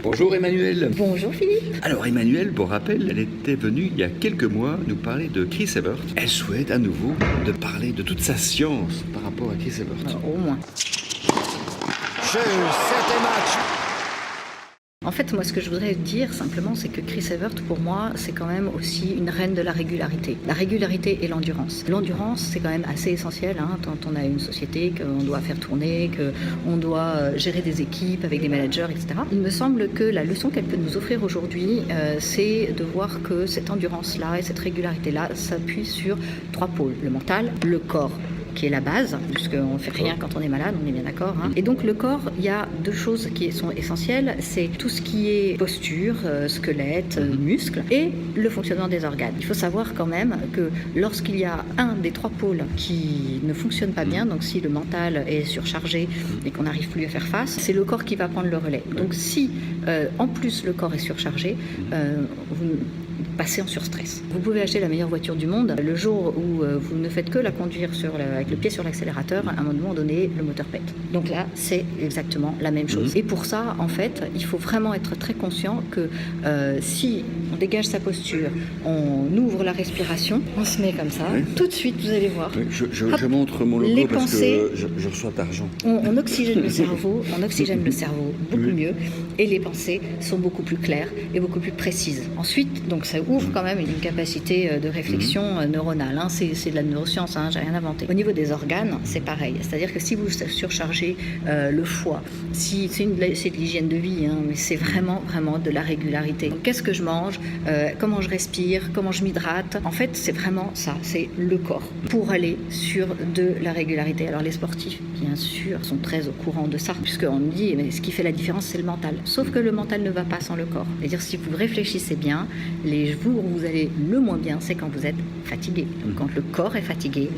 Bonjour Emmanuel. Bonjour Philippe. Alors Emmanuel, pour rappel, elle était venue il y a quelques mois nous parler de Chris Evert. Elle souhaite à nouveau de parler de toute sa science par rapport à Chris Evert. Au moins. Jeu, 7 match. En fait, moi, ce que je voudrais dire simplement, c'est que Chris Evert, pour moi, c'est quand même aussi une reine de la régularité. La régularité et l'endurance. L'endurance, c'est quand même assez essentiel quand on a une société, qu'on doit faire tourner, qu'on doit gérer des équipes avec des managers, etc. Il me semble que la leçon qu'elle peut nous offrir aujourd'hui, c'est de voir que cette endurance-là et cette régularité-là s'appuie sur 3 pôles. Le mental, le corps, qui est la base, puisqu'on ne fait rien quand on est malade, on est bien d'accord. Et donc le corps, il y a 2 choses qui sont essentielles, c'est tout ce qui est posture, squelette, muscles, et le fonctionnement des organes. Il faut savoir quand même que lorsqu'il y a un des 3 pôles qui ne fonctionne pas bien, donc si le mental est surchargé et qu'on n'arrive plus à faire face, c'est le corps qui va prendre le relais. Donc si en plus le corps est surchargé, vous passez en surstress. Vous pouvez acheter la meilleure voiture du monde, le jour où vous ne faites que la conduire avec le pied sur l'accélérateur, à un moment donné, le moteur pète. Donc là, c'est exactement la même chose. Et pour ça, en fait, il faut vraiment être très conscient que si on dégage sa posture, on ouvre la respiration, on se met comme ça, tout de suite, vous allez voir. Oui, je montre mon logo les parce pensées, que je reçois d'argent. On oxygène le cerveau, beaucoup mieux, et les pensées sont beaucoup plus claires et beaucoup plus précises. Ensuite, donc ça ouvre quand même une capacité de réflexion neuronale. C'est de la neuroscience, j'ai rien inventé. Au niveau des organes, c'est pareil. C'est-à-dire que si vous surchargez le foie, c'est de l'hygiène de vie, mais c'est vraiment de la régularité. Donc, qu'est-ce que je mange, comment je respire, comment je m'hydrate. En fait, c'est vraiment ça, c'est le corps pour aller sur de la régularité. Alors les sportifs, bien sûr, sont très au courant de ça, puisqu'on me dit, mais ce qui fait la différence, c'est le mental. Sauf que le mental ne va pas sans le corps. C'est-à-dire, si vous réfléchissez bien, les jours où vous allez le moins bien, c'est quand vous êtes fatigué. Donc, quand le corps est fatigué,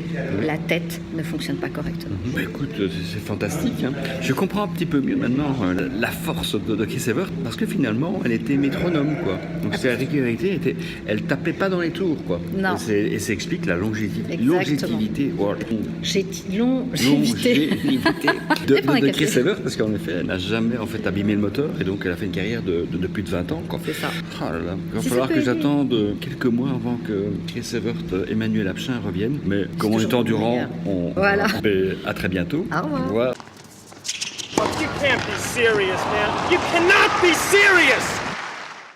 la tête ne fonctionne pas correctement. Écoute, c'est fantastique. Je comprends un petit peu mieux maintenant la force de Chris Evert, parce que finalement, elle était métronome, quoi. Donc, la régularité, elle tapait pas dans les tours, quoi. Non. Et ça explique la longévité. Longévité de Chris Evert, parce qu'en effet, elle n'a jamais abîmé le moteur, et donc elle a fait une carrière de plus de 20 ans, quoi. C'est ça. Oh là là. Il va falloir que j'attende quelques mois avant que Chris Evert, Emmanuel Apchin reviennent. Mais comme on est endurant, voilà. À très bientôt. Au revoir. Voilà. You can't be serious, man. You cannot be serious!